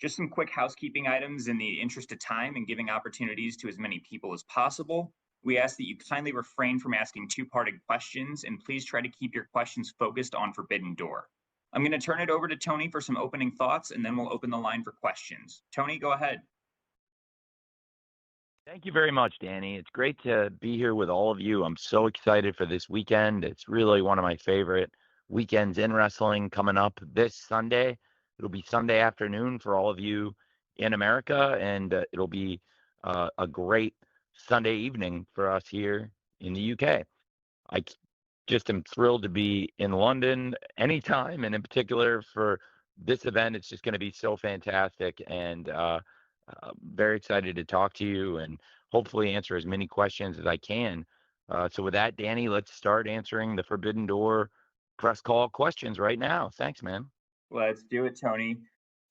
Just some quick housekeeping items in the interest of time and giving opportunities to as many people as possible. We ask that you kindly refrain from asking two-parted questions and please try to keep your questions focused on Forbidden Door. I'm going to turn it over to Tony for some opening thoughts and then we'll open the line for questions. Tony, go ahead. Thank you very much, Danny. It's great to be here with all of you. I'm so excited for this weekend. It's really one of my favorite weekends in wrestling coming up this Sunday. It'll be Sunday afternoon for all of you in America, and it'll be a great Sunday evening for us here in the UK. Just am thrilled to be in London anytime, and in particular for this event. It's just going to be so fantastic, and very excited to talk to you and hopefully answer as many questions as I can. So with that, Danny, let's start answering the Forbidden Door press call questions right now. Thanks, man. Let's do it, Tony.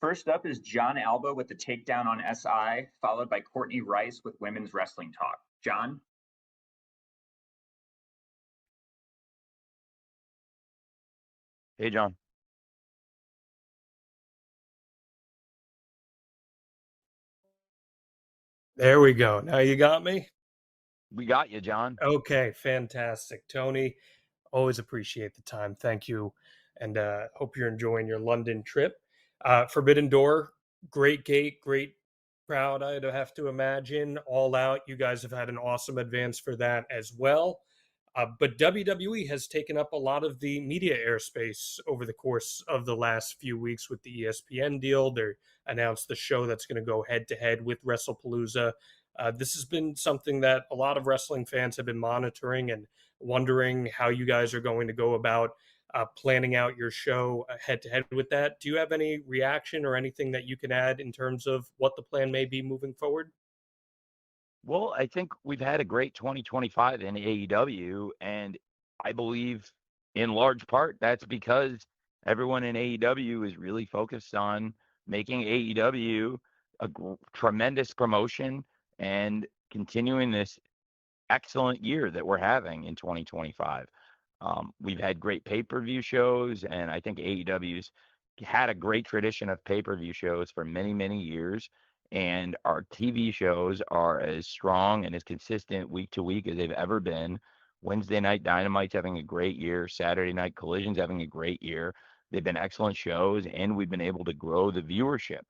First up is John Alba with the takedown on SI, followed by Courtney Rice with Women's Wrestling Talk. John? Hey, John. There we go. Now you got me? We got you, John. Okay, fantastic. Tony, always appreciate the time. Thank you. And hope you're enjoying your London trip. Forbidden Door, great gate, great crowd, I'd have to imagine. All out. You guys have had an awesome advance for that as well. But WWE has taken up a lot of the media airspace over the course of the last few weeks with the ESPN deal. They announced the show that's going to go head to head with WrestlePalooza. This has been something that a lot of wrestling fans have been monitoring and wondering how you guys are going to go about planning out your show head to head with that. Do you have any reaction or anything that you can add in terms of what the plan may be moving forward? Well, I think we've had a great 2025 in AEW, and I believe in large part that's because everyone in AEW is really focused on making AEW a tremendous promotion and continuing this excellent year that we're having in 2025. We've had great pay-per-view shows, and I think AEW's had a great tradition of pay-per-view shows for many, many years. And our TV shows are as strong and as consistent week to week as they've ever been. Wednesday Night Dynamite's having a great year. Saturday Night Collision's having a great year. They've been excellent shows, and we've been able to grow the viewership.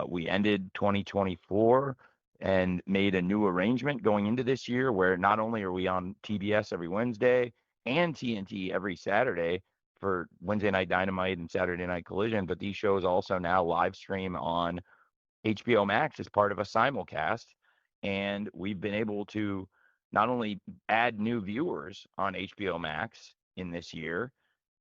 We ended 2024 and made a new arrangement going into this year where not only are we on TBS every Wednesday and TNT every Saturday for Wednesday Night Dynamite and Saturday Night Collision, but these shows also now live stream on HBO Max as part of a simulcast. And we've been able to not only add new viewers on HBO Max in this year,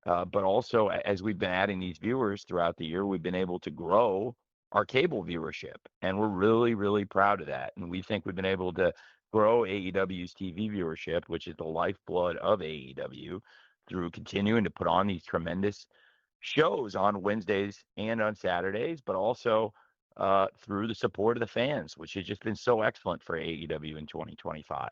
but also as we've been adding these viewers throughout the year, we've been able to grow our cable viewership. And we're really, really proud of that. And we think we've been able to grow AEW's TV viewership, which is the lifeblood of AEW, through continuing to put on these tremendous shows on Wednesdays and on Saturdays, but also through the support of the fans, which has just been so excellent for AEW in 2025.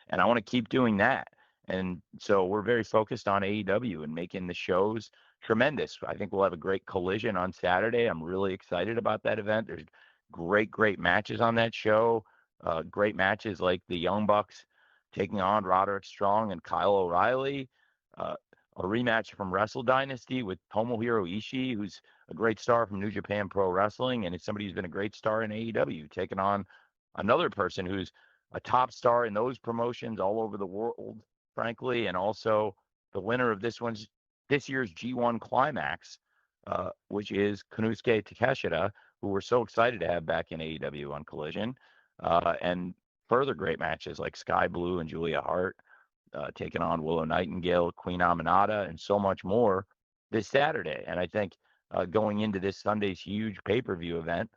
And I want to keep doing that. And so we're very focused on AEW and making the shows tremendous. I think we'll have a great Collision on Saturday. I'm really excited about that event. There's great, great matches on that show. Great matches like the Young Bucks taking on Roderick Strong and Kyle O'Reilly. A rematch from Wrestle Dynasty with Tomohiro Ishii, who's a great star from New Japan Pro Wrestling, and it's somebody who's been a great star in AEW, taking on another person who's a top star in those promotions all over the world, frankly, and also the winner of this year's G1 Climax, which is Konosuke Takeshita, who we're so excited to have back in AEW on Collision, and further great matches like Sky Blue and Julia Hart. Taking on Willow Nightingale, Queen Aminata, and so much more this Saturday. And I think going into this Sunday's huge pay-per-view event,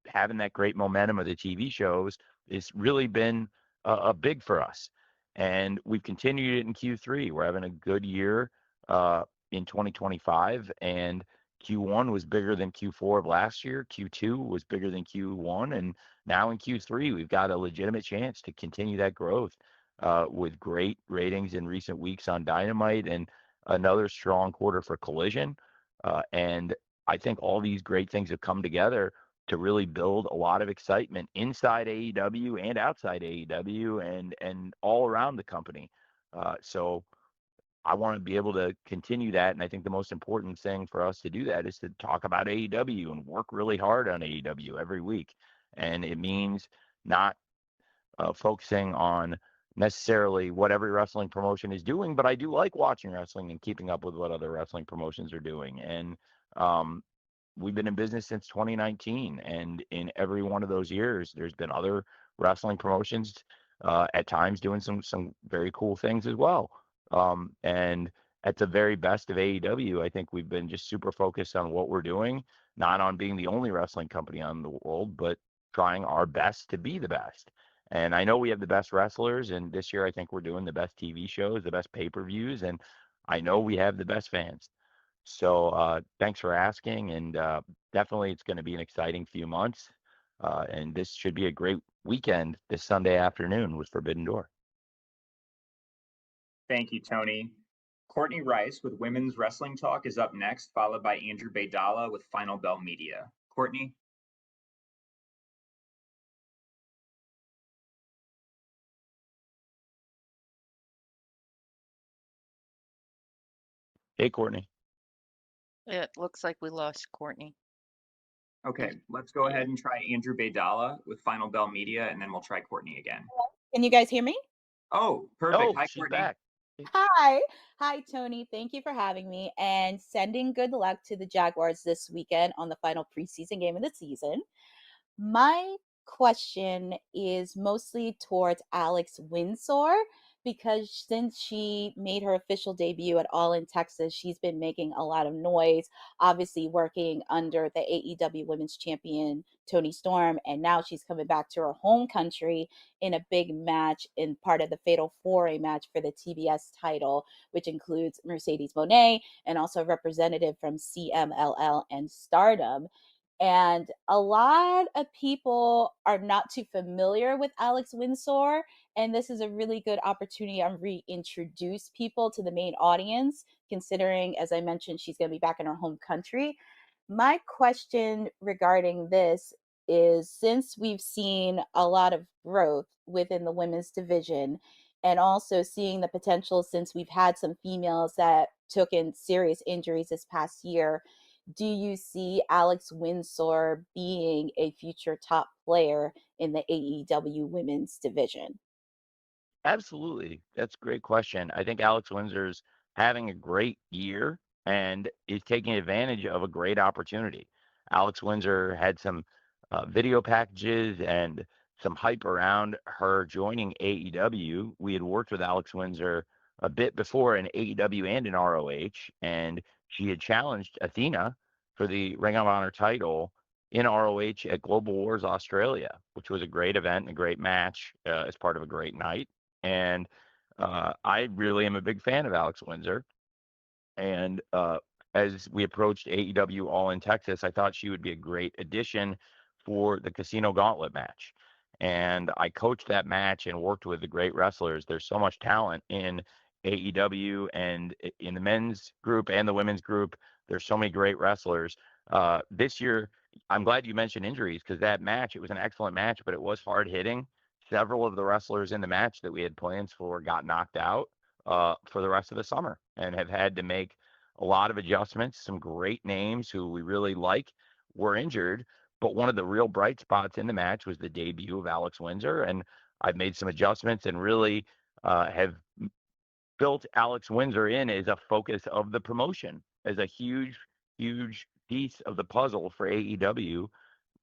having that great momentum of the TV shows has really been a big for us. And we've continued it in Q3. We're having a good year in 2025, and Q1 was bigger than Q4 of last year. Q2 was bigger than Q1, and now in Q3, we've got a legitimate chance to continue that growth. With great ratings in recent weeks on Dynamite and another strong quarter for Collision. And I think all these great things have come together to really build a lot of excitement inside AEW and outside AEW and all around the company. So I want to be able to continue that. And I think the most important thing for us to do that is to talk about AEW and work really hard on AEW every week. And it means not focusing on necessarily what every wrestling promotion is doing, but I do like watching wrestling and keeping up with what other wrestling promotions are doing. And we've been in business since 2019, and in every one of those years, there's been other wrestling promotions at times doing some very cool things as well. And at the very best of AEW, I think we've been just super focused on what we're doing, not on being the only wrestling company on the world, but trying our best to be the best. And I know we have the best wrestlers, and this year I think we're doing the best TV shows, the best pay-per-views, and I know we have the best fans. So thanks for asking, and definitely it's going to be an exciting few months, and this should be a great weekend this Sunday afternoon with Forbidden Door. Thank you, Tony. Courtney Rice with Women's Wrestling Talk is up next, followed by Andrew Baydala with Final Bell Media. Courtney? Hey, Courtney. It looks like we lost Courtney. Okay, let's go ahead and try Andrew Baydala with Final Bell Media, and then we'll try Courtney again. Can you guys hear me? Oh, perfect. Oh, Hi, she's Courtney. back. Hi, Tony. Thank you for having me and sending good luck to the Jaguars this weekend on the final preseason game of the season. My question is mostly towards Alex Windsor because since she made her official debut at All in Texas, she's been making a lot of noise, obviously working under the AEW Women's Champion Toni Storm, and now she's coming back to her home country in a big match in part of the Fatal 4-Way match for the TBS title, which includes Mercedes Moné and also a representative from CMLL and Stardom. And a lot of people are not too familiar with Alex Windsor. And this is a really good opportunity to reintroduce people to the main audience, considering, as I mentioned, she's going to be back in her home country. My question regarding this is since we've seen a lot of growth within the women's division and also seeing the potential since we've had some females that took in serious injuries this past year, do you see Alex Windsor being a future top player in the AEW women's division? Absolutely. That's a great question. I think Alex Windsor's having a great year and is taking advantage of a great opportunity. Alex Windsor had some video packages and some hype around her joining AEW. We had worked with Alex Windsor a bit before in AEW and in ROH, and she had challenged Athena for the Ring of Honor title in ROH at Global Wars Australia, which was a great event and a great match as part of a great night. And I really am a big fan of Alex Windsor. And as we approached AEW All in Texas, I thought she would be a great addition for the Casino Gauntlet match. And I coached that match and worked with the great wrestlers. There's so much talent in AEW and in the men's group and the women's group. There's so many great wrestlers. This year, I'm glad you mentioned injuries because that match, it was an excellent match, but it was hard hitting. Several of the wrestlers in the match that we had plans for got knocked out for the rest of the summer and have had to make a lot of adjustments. Some great names who we really like were injured, but one of the real bright spots in the match was the debut of Alex Windsor, and I've made some adjustments and really have built Alex Windsor in as a focus of the promotion, as a huge piece of the puzzle for AEW,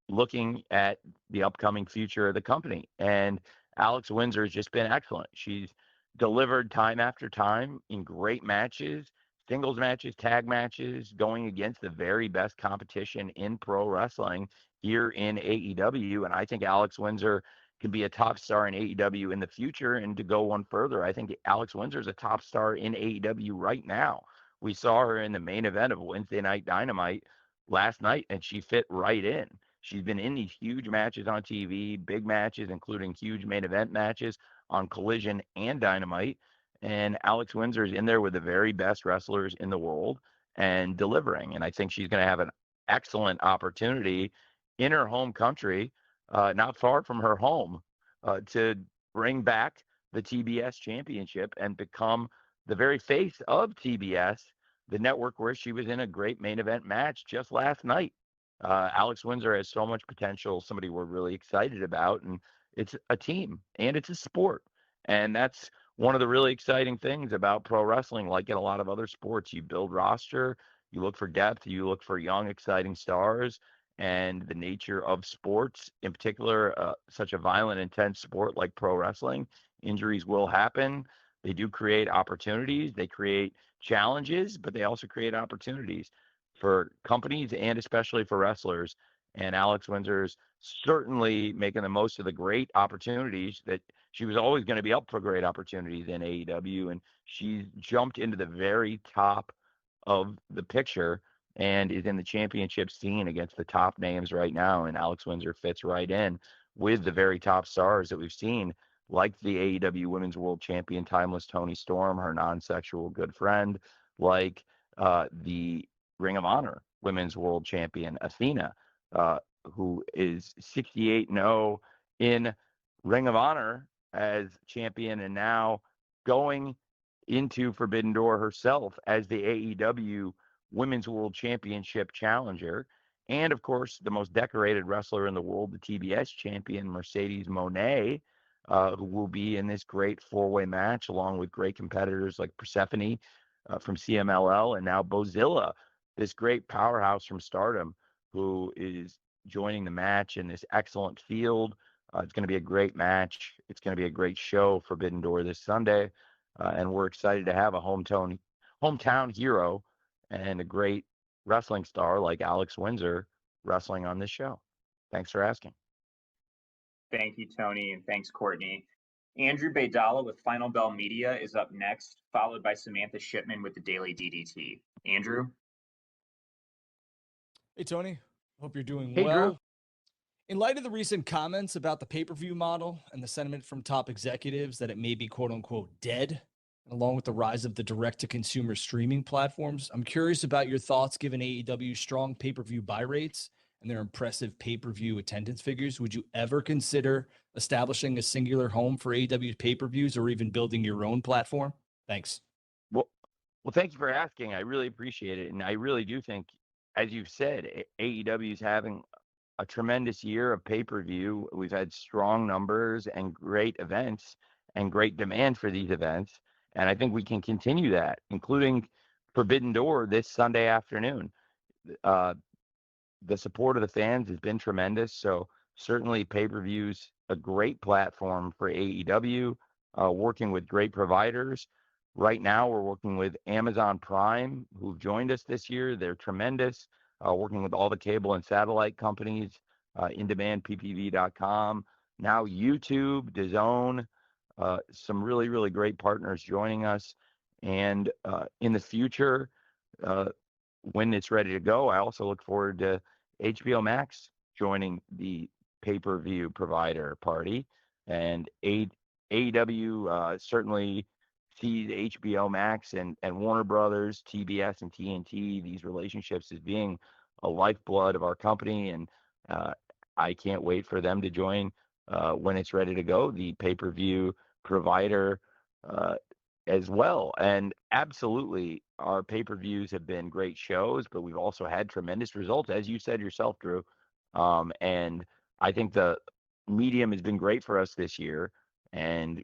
looking at the upcoming future of the company. And Alex Windsor has just been excellent. She's delivered time after time in great matches, singles matches, tag matches, going against the very best competition in pro wrestling here in AEW. And I think Alex Windsor can be a top star in AEW in the future. And to go one further, I think Alex Windsor is a top star in AEW right now. We saw her in the main event of Wednesday Night Dynamite last night, and she fit right in. She's been in these huge matches on TV, big matches, including huge main event matches on Collision and Dynamite. And Alex Windsor is in there with the very best wrestlers in the world and delivering. And I think she's going to have an excellent opportunity in her home country, not far from her home, to bring back the TBS championship and become the very face of TBS, the network where she was in a great main event match just last night. Alex Windsor has so much potential, somebody we're really excited about, and it's a team and it's a sport. And that's one of the really exciting things about pro wrestling. Like in a lot of other sports, you build roster, you look for depth, you look for young, exciting stars, and the nature of sports, in particular, such a violent, intense sport like pro wrestling, injuries will happen. They do create opportunities, they create challenges, but they also create opportunities for companies and especially for wrestlers. And Alex Windsor's certainly making the most of the great opportunities that she was always going to be up for great opportunities in AEW. And she's jumped into the very top of the picture and is in the championship scene against the top names right now. And Alex Windsor fits right in with the very top stars that we've seen, like the AEW Women's World Champion, Timeless Toni Storm, her non-sexual good friend, like the Ring of Honor Women's World Champion, Athena, who is 68-0 in Ring of Honor as champion and now going into Forbidden Door herself as the AEW Women's World Championship challenger. And of course, the most decorated wrestler in the world, the TBS champion, Mercedes Moné, who will be in this great four-way match along with great competitors like Persephone from CMLL and now Bozilla, this great powerhouse from Stardom, who is joining the match in this excellent field. It's going to be a great match. It's going to be a great show, Forbidden Door, this Sunday. And we're excited to have a hometown hero and a great wrestling star like Alex Windsor wrestling on this show. Thanks for asking. Thank you, Tony, and thanks, Courtney. Andrew Baydala with Final Bell Media is up next, followed by Samantha Shipman with the Daily DDT. Andrew? Hey, Tony. Hope you're doing Hey, well. Drew. In light of the recent comments about the pay-per-view model and the sentiment from top executives that it may be quote-unquote dead, along with the rise of the direct-to-consumer streaming platforms, I'm curious about your thoughts given AEW's strong pay-per-view buy rates and their impressive pay-per-view attendance figures. Would you ever consider establishing a singular home for AEW pay-per-views or even building your own platform? Thanks. Well, thank you for asking. I really appreciate it. And I really do think, as you've said, AEW is having a tremendous year of pay-per-view. We've had strong numbers and great events and great demand for these events. And I think we can continue that, including Forbidden Door this Sunday afternoon. The support of the fans has been tremendous. So certainly pay-per-views, a great platform for AEW, working with great providers. Right now, we're working with Amazon Prime, who've joined us this year. They're tremendous, working with all the cable and satellite companies, indemandppv.com, now YouTube, DAZN, some really, really great partners joining us. And in the future, when it's ready to go, I also look forward to HBO Max joining the pay-per-view provider party. And AEW certainly sees HBO Max and Warner Brothers, TBS, and TNT, these relationships as being a lifeblood of our company. And I can't wait for them to join when it's ready to go, the pay-per-view provider as well. And absolutely, our pay-per-views have been great shows, but we've also had tremendous results, as you said yourself, Drew. And I think the medium has been great for us this year. And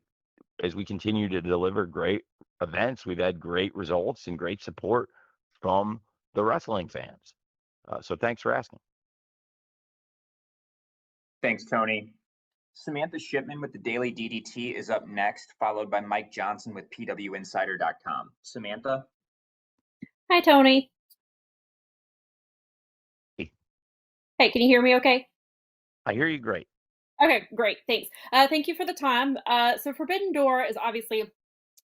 as we continue to deliver great events, we've had great results and great support from the wrestling fans. So thanks for asking. Thanks, Tony. Samantha Shipman with the Daily DDT is up next, followed by Mike Johnson with PWInsider.com. Samantha? Hi, Tony. Hey. Hey, can you hear me okay? I hear you great. Okay, great. Thanks. Thank you for the time. So Forbidden Door is obviously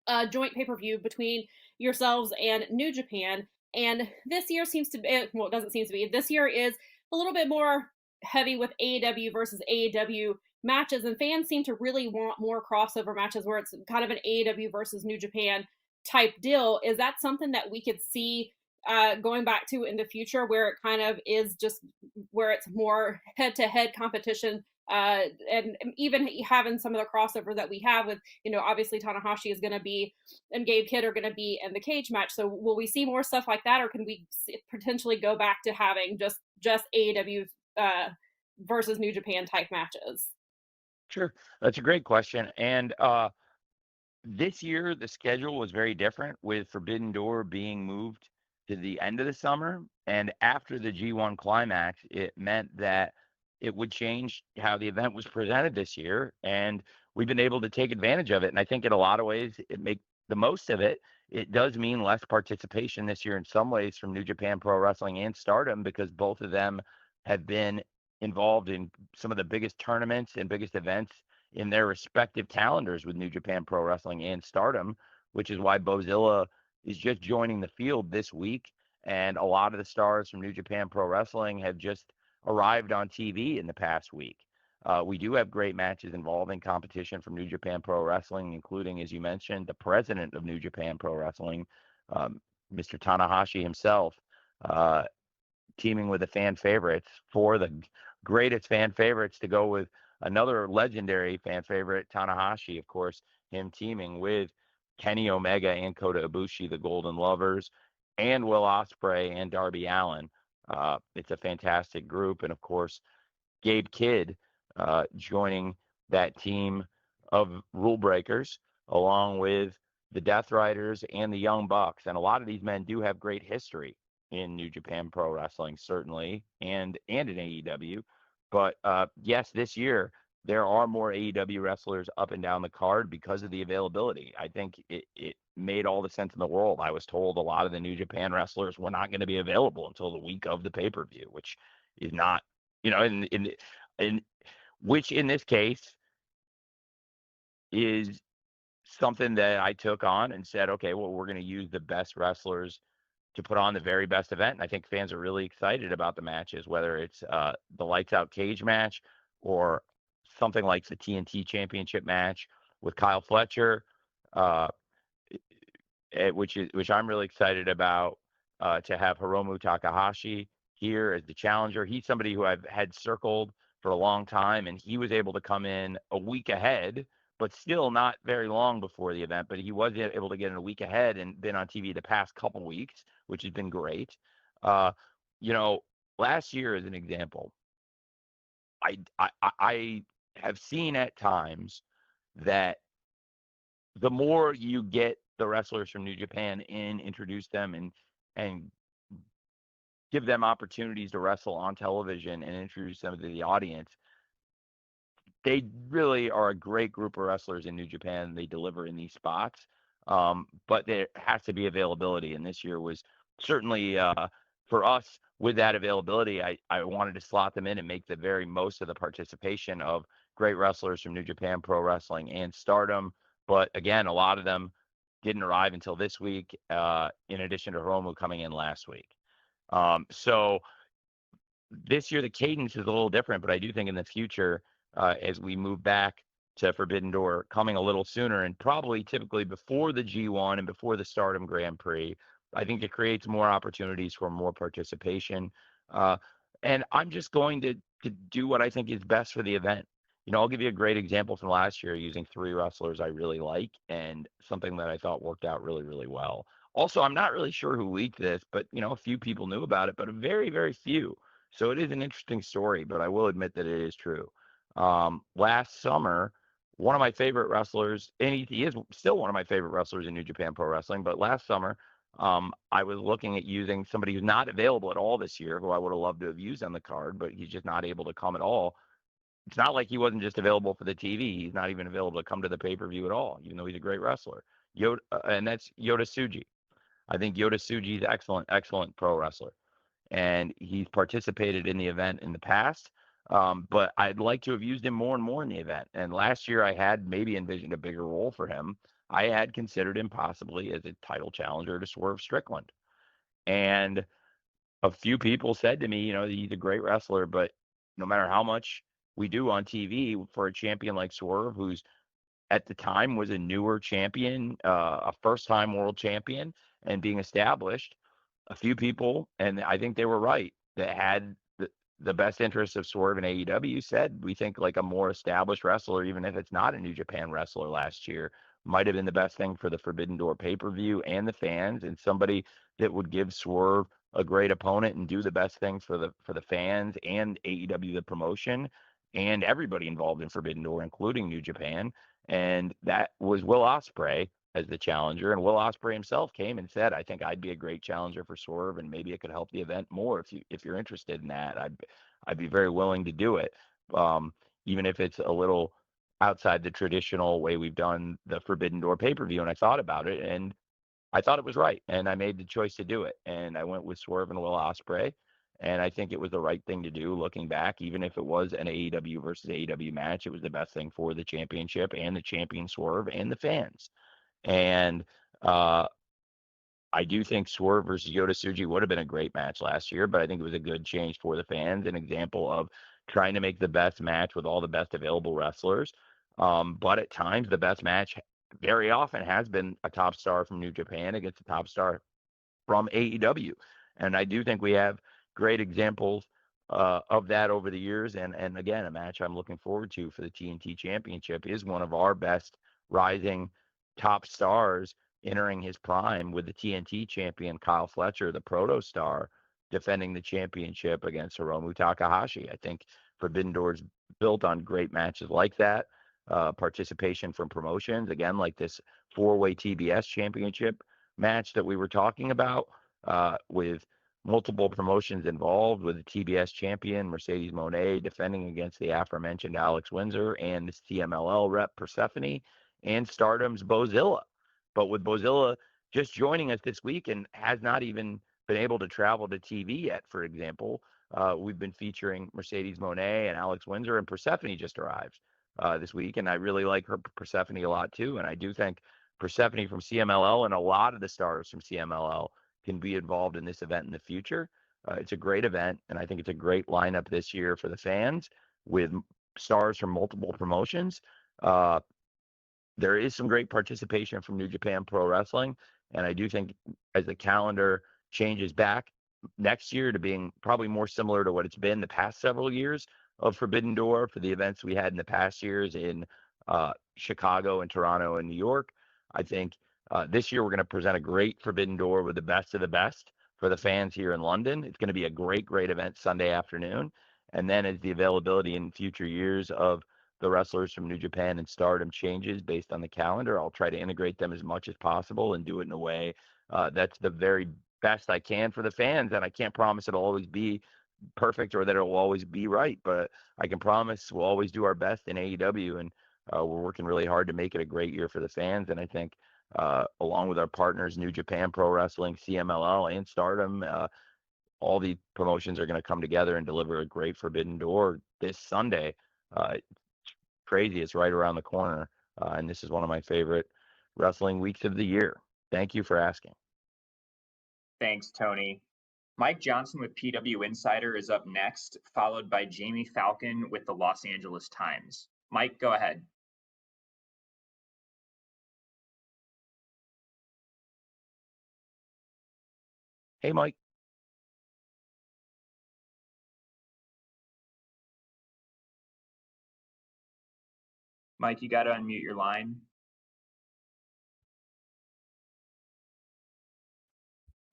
a joint pay-per-view between yourselves and New Japan. And this year seems to be, well, it doesn't seem to be. This year is a little bit more heavy with AEW versus AEW matches. And fans seem to really want more crossover matches where it's kind of an AEW versus New Japan type deal. Is that something that we could see going back to in the future, where it kind of is just where it's more head-to-head competition, and even having some of the crossover that we have with, obviously Tanahashi is going to be and Gabe Kidd are going to be in the cage match. So will we see more stuff like that, or can we potentially go back to having just AEW versus New Japan type matches? Sure. That's a great question. And this year, the schedule was very different, with Forbidden Door being moved to the end of the summer. And after the G1 climax, it meant that it would change how the event was presented this year. And we've been able to take advantage of it. And I think in a lot of ways, it make the most of it. It does mean less participation this year in some ways from New Japan Pro Wrestling and Stardom, because both of them have been involved in some of the biggest tournaments and biggest events in their respective calendars with New Japan Pro Wrestling and Stardom, which is why Bozilla is just joining the field this week. And a lot of the stars from New Japan Pro Wrestling have just arrived on TV in the past week. We do have great matches involving competition from New Japan Pro Wrestling, including, as you mentioned, the president of New Japan Pro Wrestling, Mr. Tanahashi himself, teaming with the fan favorites, for the greatest fan favorites to go with another legendary fan favorite, Tanahashi, of course, him teaming with Kenny Omega and Kota Ibushi, the Golden Lovers, and Will Ospreay and Darby Allin. It's a fantastic group. And of course, Gabe Kidd joining that team of rule breakers, along with the Death Riders and the Young Bucks. And a lot of these men do have great history in New Japan Pro Wrestling, certainly, and in AEW. But yes, this year there are more AEW wrestlers up and down the card because of the availability. I think it made all the sense in the world. I was told a lot of the New Japan wrestlers were not going to be available until the week of the pay-per-view, which is not, in which in this case is something that I took on and said, okay, well, we're going to use the best wrestlers to put on the very best event. And I think fans are really excited about the matches, whether it's the lights out cage match or something like the TNT Championship match with Kyle Fletcher, which I'm really excited about, to have Hiromu Takahashi here as the challenger. He's somebody who I've had circled for a long time, and he was able to come in a week ahead, but still not very long before the event. But he was able to get in a week ahead and been on TV the past couple weeks, which has been great. Last year, as an example, I have seen at times that the more you get the wrestlers from New Japan in, introduce them and give them opportunities to wrestle on television and introduce them to the audience, they really are a great group of wrestlers in New Japan. They deliver in these spots, but there has to be availability. And this year was certainly for us, with that availability, I wanted to slot them in and make the very most of the participation of great wrestlers from New Japan Pro Wrestling and Stardom. But again, a lot of them didn't arrive until this week, in addition to Hiromu coming in last week. So this year, the cadence is a little different, but I do think in the future, as we move back to Forbidden Door coming a little sooner, and probably typically before the G1 and before the Stardom Grand Prix, I think it creates more opportunities for more participation. And I'm just going to do what I think is best for the event. I'll give you a great example from last year using 3 wrestlers I really like, and something that I thought worked out really, really well. Also, I'm not really sure who leaked this, but a few people knew about it, but a very, very few. So it is an interesting story, but I will admit that it is true. Last summer, one of my favorite wrestlers, and he is still one of my favorite wrestlers in New Japan Pro Wrestling, but last summer, I was looking at using somebody who's not available at all this year, who I would have loved to have used on the card, but he's just not able to come at all. It's not like he wasn't just available for the TV. He's not even available to come to the pay-per-view at all, even though he's a great wrestler. And that's Yota Tsuji. I think Yota Tsuji is excellent pro wrestler, and he's participated in the event in the past. But I'd like to have used him more and more in the event. And last year I had maybe envisioned a bigger role for him. I had considered him possibly as a title challenger to Swerve Strickland. And a few people said to me, he's a great wrestler, but no matter how much we do on TV for a champion like Swerve, who's at the time was a newer champion, a first-time world champion and being established, a few people, and I think they were right, that had the best interests of Swerve and AEW said, we think like a more established wrestler, even if it's not a New Japan wrestler last year, might have been the best thing for the Forbidden Door pay-per-view and the fans, and somebody that would give Swerve a great opponent and do the best thing for the fans and AEW, the promotion, and everybody involved in Forbidden Door, including New Japan. And that was Will Ospreay as the challenger. And Will Ospreay himself came and said, I think I'd be a great challenger for Swerve, and maybe it could help the event more if you're interested in that. I'd be very willing to do it, even if it's a little outside the traditional way we've done the Forbidden Door pay-per-view. And I thought about it, and I thought it was right, and I made the choice to do it. And I went with Swerve and Will Ospreay, and I think it was the right thing to do looking back. Even if it was an AEW versus AEW match, it was the best thing for the championship and the champion Swerve and the fans. And I do think Swerve versus Yota Tsuji would have been a great match last year, but I think it was a good change for the fans, an example of trying to make the best match with all the best available wrestlers. But at times, the best match very often has been a top star from New Japan against a top star from AEW. And I do think we have great examples of that over the years. And again, a match I'm looking forward to for the TNT Championship is one of our best rising top stars entering his prime, with the TNT champion Kyle Fletcher, the proto star, defending the championship against Hiromu Takahashi. I think Forbidden Door's built on great matches like that, participation from promotions, again, like this 4-way TBS championship match that we were talking about, with multiple promotions involved, with the TBS champion Mercedes Moné defending against the aforementioned Alex Windsor and the CMLL rep Persephone, and Stardom's Bozilla. But with Bozilla just joining us this week and has not even been able to travel to TV yet, for example, we've been featuring Mercedes Moné and Alex Windsor, and Persephone just arrived this week, and I really like her Persephone a lot too. And I do think Persephone from CMLL and a lot of the stars from CMLL can be involved in this event in the future. It's a great event, and I think it's a great lineup this year for the fans with stars from multiple promotions. There is some great participation from New Japan Pro Wrestling, and I do think as the calendar changes back next year to being probably more similar to what it's been the past several years of Forbidden Door for the events we had in the past years in Chicago and Toronto and New York, I think this year we're going to present a great Forbidden Door with the best of the best for the fans here in London. It's going to be a great event Sunday afternoon. And then as the availability in future years of the wrestlers from New Japan and Stardom changes based on the calendar, I'll try to integrate them as much as possible and do it in a way that's the very best I can for the fans. And I can't promise it'll always be perfect or that it will always be right, but I can promise we'll always do our best in AEW, and we're working really hard to make it a great year for the fans. And I think along with our partners, New Japan Pro Wrestling, CMLL, and Stardom, all the promotions are going to come together and deliver a great Forbidden Door this Sunday. Crazy, it's right around the corner, and this is one of my favorite wrestling weeks of the year. Thank you for asking. Thanks, Tony. Mike Johnson with PW Insider is up next, followed by Jamie Falcon with the Los Angeles Times. Mike, go ahead. Hey, Mike. Mike, you got to unmute your line.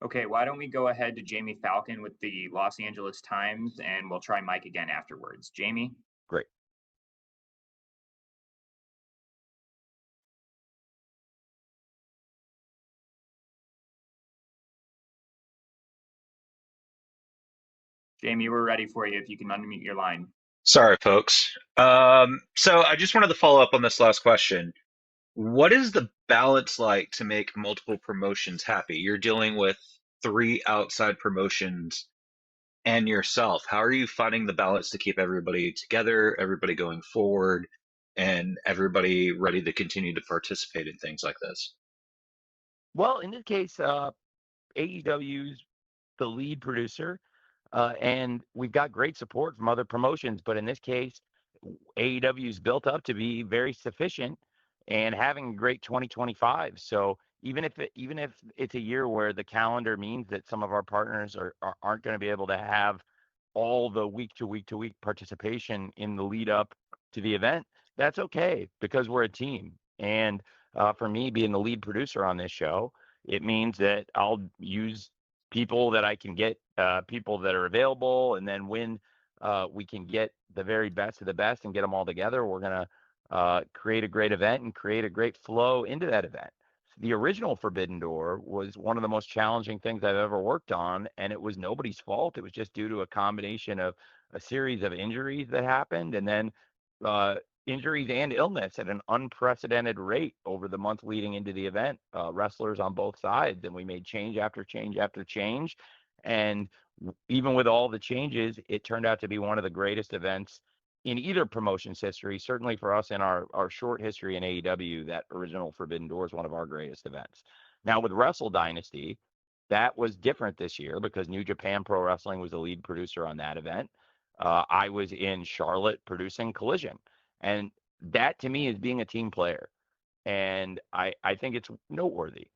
Okay, why don't we go ahead to Jamie Falcon with the Los Angeles Times, and we'll try Mike again afterwards. Jamie? Great. Jamie, we're ready for you if you can unmute your line. Sorry, folks. So I just wanted to follow up on this last question. What is the balance like to make multiple promotions happy? You're dealing with 3 outside promotions and yourself. How are you finding the balance to keep everybody together, everybody going forward, and everybody ready to continue to participate in things like this? Well, in this case, AEW's the lead producer, and we've got great support from other promotions. But in this case, AEW's built up to be very sufficient and having a great 2025. So even if it's a year where the calendar means that some of our partners aren't going to be able to have all the week to week participation in the lead up to the event, that's okay because we're a team. And for me, being the lead producer on this show, it means that I'll use people that I can get, people that are available, and then when we can get the very best of the best and get them all together, we're going to create a great event and create a great flow into that event. The original Forbidden Door was one of the most challenging things I've ever worked on, and it was nobody's fault. It was just due to a combination of a series of injuries that happened, and then injuries and illness at an unprecedented rate over the month leading into the event. Wrestlers on both sides, and we made change after change after change. And even with all the changes, it turned out to be one of the greatest events in either promotion's history. Certainly for us in our short history in AEW, that original Forbidden Door is one of our greatest events. Now with Wrestle Dynasty, that was different this year because New Japan Pro Wrestling was the lead producer on that event. I was in Charlotte producing Collision. And that to me is being a team player. And I think it's noteworthy.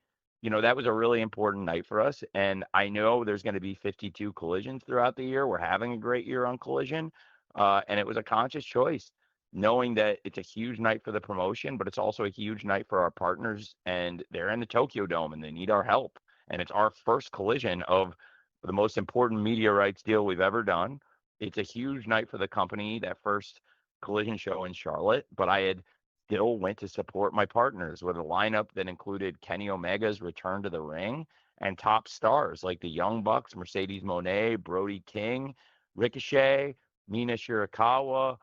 That was a really important night for us. And I know there's going to be 52 collisions throughout the year. We're having a great year on Collision. And it was a conscious choice, knowing that it's a huge night for the promotion, but it's also a huge night for our partners. And they're in the Tokyo Dome and they need our help. And it's our first collision of the most important media rights deal we've ever done. It's a huge night for the company, that first collision show in Charlotte, but I had still went to support my partners with a lineup that included Kenny Omega's return to the ring and top stars like the Young Bucks, Mercedes Moné, Brody King, Ricochet, Mina Shirakawa,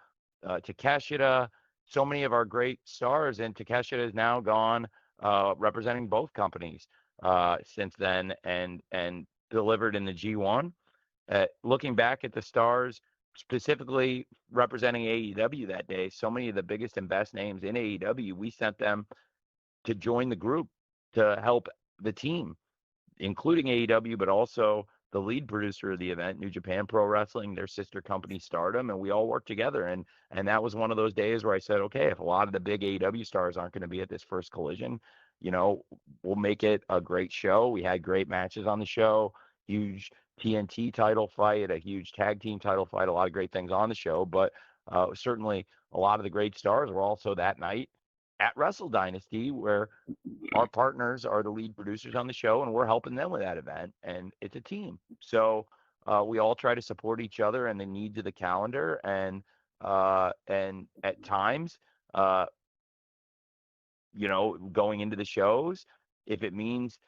Takeshita, so many of our great stars. And Takeshita is now gone representing both companies since then and delivered in the G1. Looking back at the stars, specifically representing AEW that day, so many of the biggest and best names in AEW, we sent them to join the group to help the team, including AEW, but also the lead producer of the event, New Japan Pro Wrestling, their sister company Stardom, and we all worked together. And that was one of those days where I said, okay, if a lot of the big AEW stars aren't going to be at this first collision, we'll make it a great show. We had great matches on the show, huge TNT title fight, a huge tag team title fight, a lot of great things on the show. But certainly a lot of the great stars were also that night at Wrestle Dynasty, where our partners are the lead producers on the show and we're helping them with that event. And it's a team. So we all try to support each other and the needs of the calendar. And at times, going into the shows, if it means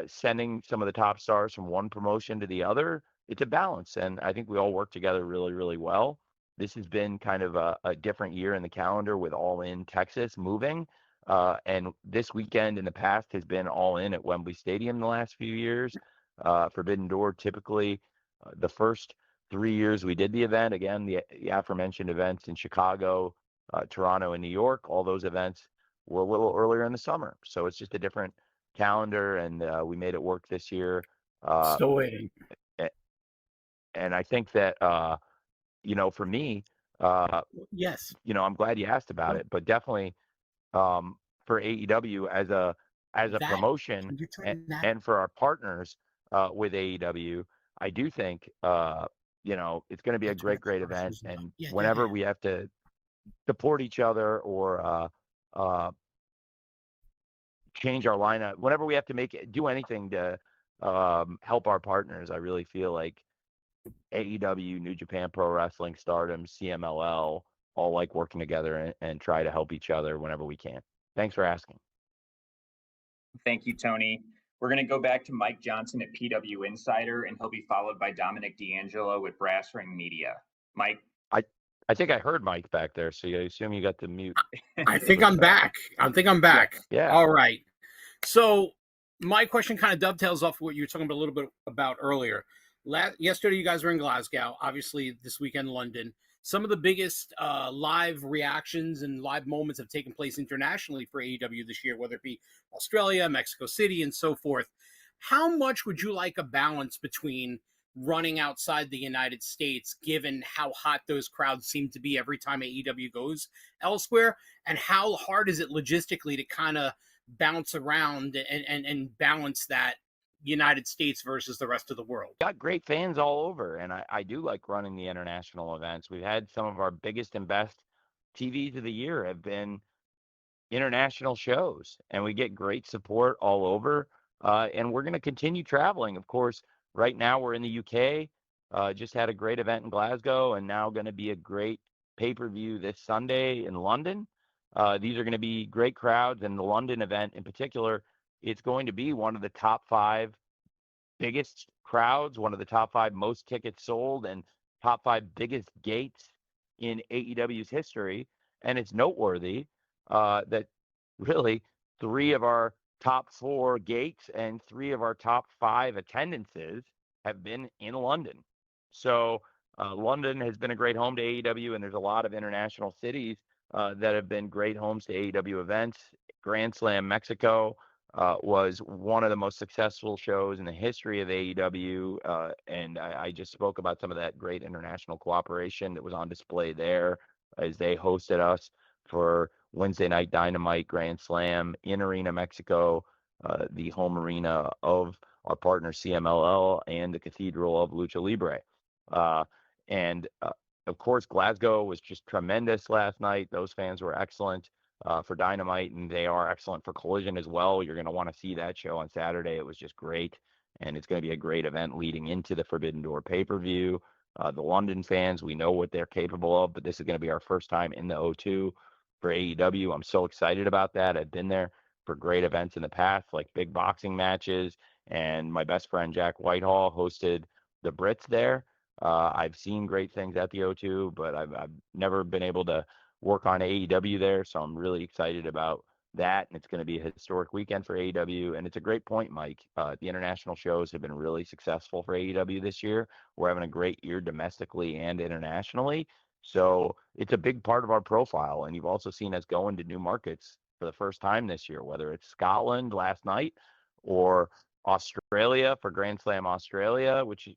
sending some of the top stars from one promotion to the other, it's a balance. And I think we all work together really, really well. This has been kind of a different year in the calendar with All In Texas moving. And this weekend in the past has been All In at Wembley Stadium the last few years. Forbidden Door, typically the first 3 years we did the event, again, the aforementioned events in Chicago, Toronto, and New York, all those events were a little earlier in the summer. So it's just a different calendar, and we made it work this year. Still waiting. And I think that, for me, yes, I'm glad you asked about it, but definitely for AEW as a promotion and for our partners with AEW, I do think, it's going to be a great event. And whenever we have to support each other or change our lineup, whenever we have to do anything to help our partners, I really feel like AEW, New Japan Pro Wrestling, Stardom, CMLL, all like working together and try to help each other whenever we can. Thanks for asking. Thank you, Tony. We're going to go back to Mike Johnson at PW Insider, and he'll be followed by Dominic D'Angelo with Brass Ring Media. Mike? I think I heard Mike back there, so I assume you got the mute. I think I'm back. Yeah. All right. So my question kind of dovetails off what you were talking about a little bit about earlier. Yesterday, you guys were in Glasgow. Obviously, this weekend, London. Some of the biggest live reactions and live moments have taken place internationally for AEW this year, whether it be Australia, Mexico City, and so forth. How much would you like a balance between running outside the United States, given how hot those crowds seem to be every time AEW goes elsewhere? And how hard is it logistically to kind of bounce around and balance that United States versus the rest of the world? Got great fans all over, and I do like running the international events. We've had some of our biggest and best TVs of the year have been international shows, and we get great support all over. And we're going to continue traveling. Of course, right now we're in the UK. Just had a great event in Glasgow, and now going to be a great pay-per-view this Sunday in London. These are going to be great crowds, and the London event in particular, it's going to be one of the top 5 biggest crowds, one of the top 5 most tickets sold, and top 5 biggest gates in AEW's history. And it's noteworthy that really 3 of our top 4 gates and 3 of our top 5 attendances have been in London. So London has been a great home to AEW, and there's a lot of international cities that have been great homes to AEW events. Grand Slam Mexico was one of the most successful shows in the history of AEW, and I just spoke about some of that great international cooperation that was on display there as they hosted us for Wednesday Night Dynamite Grand Slam in Arena Mexico, the home arena of our partner CMLL and the Cathedral of Lucha Libre. And of course, Glasgow was just tremendous last night. Those fans were excellent for Dynamite, and they are excellent for Collision as well. You're going to want to see that show on Saturday. It was just great, and it's going to be a great event leading into the Forbidden Door pay-per-view. The London fans, we know what they're capable of, but this is going to be our first time in the O2 for AEW. I'm so excited about that. I've been there for great events in the past, like big boxing matches, and my best friend Jack Whitehall hosted the Brits there. I've seen great things at the O2, but I've never been able to work on AEW there, so I'm really excited about that, and it's going to be a historic weekend for AEW. And it's a great point, Mike. The international shows have been really successful for AEW this year. We're having a great year domestically and internationally, so it's a big part of our profile. And you've also seen us go into new markets for the first time this year, whether it's Scotland last night or Australia for Grand Slam Australia, which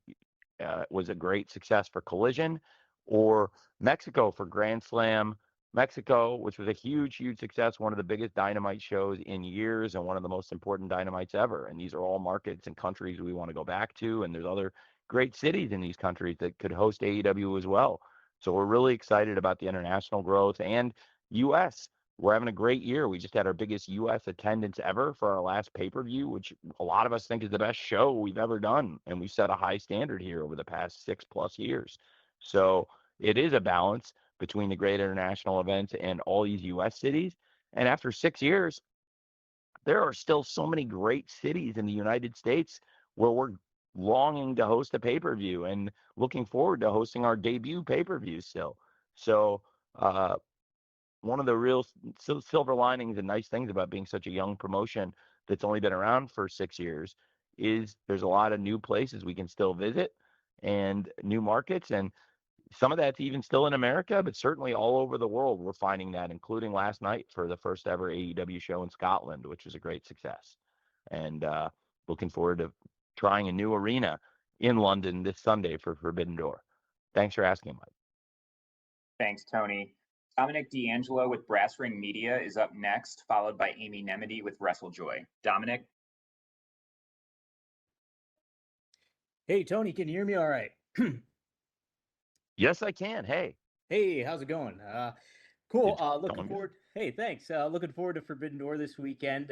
was a great success for Collision, or Mexico for Grand Slam Mexico, which was a huge, huge success, one of the biggest Dynamite shows in years and one of the most important Dynamites ever. And these are all markets and countries we want to go back to, and there's other great cities in these countries that could host AEW as well. So we're really excited about the international growth. And U.S., we're having a great year. We just had our biggest U.S. attendance ever for our last pay-per-view, which a lot of us think is the best show we've ever done. And we set a high standard here over the past 6+ years. So it is a balance between the great international events and all these U.S. cities. And after 6 years, there are still so many great cities in the United States where we're longing to host a pay-per-view and looking forward to hosting our debut pay-per-view still. So one of the real silver linings and nice things about being such a young promotion that's only been around for 6 years is there's a lot of new places we can still visit and new markets. And some of that's even still in America, but certainly all over the world, we're finding that, including last night for the first ever AEW show in Scotland, which was a great success. And looking forward to trying a new arena in London this Sunday for Forbidden Door. Thanks for asking, Mike. Thanks, Tony. Dominic D'Angelo with Brass Ring Media is up next, followed by Amy Nemedy with WrestleJoy. Dominic? Hey, Tony, can you hear me all right? Yes, I can. Hey. Hey, how's it going? Cool. It's Looking going good. forward. Hey, thanks. Looking forward to Forbidden Door this weekend.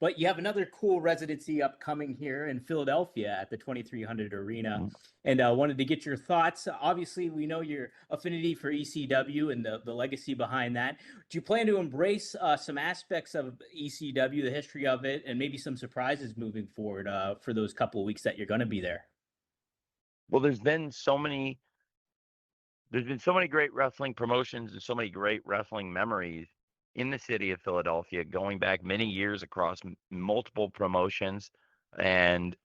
But you have another cool residency upcoming here in Philadelphia at the 2300 Arena. Mhm. And wanted to get your thoughts. Obviously, we know your affinity for ECW and the legacy behind that. Do you plan to embrace some aspects of ECW, the history of it, and maybe some surprises moving forward for those couple of weeks that you're going to be there? Well, there's been so many great wrestling promotions and so many great wrestling memories in the city of Philadelphia, going back many years across multiple promotions and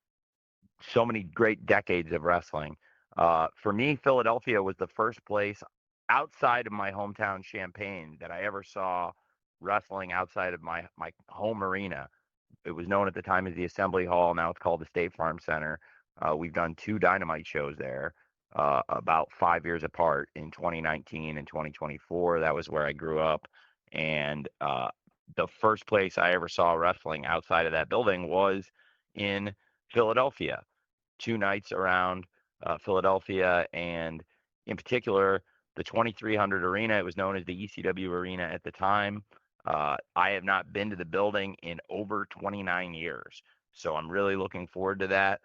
so many great decades of wrestling. For me, Philadelphia was the first place outside of my hometown, Champaign, that I ever saw wrestling outside of my home arena. It was known at the time as the Assembly Hall. Now it's called the State Farm Center. We've done 2 Dynamite shows there, about 5 years apart in 2019 and 2024. That was where I grew up. And the first place I ever saw wrestling outside of that building was in Philadelphia. 2 nights around Philadelphia, and in particular, the 2300 Arena. It was known as the ECW Arena at the time. I have not been to the building in over 29 years, so I'm really looking forward to that.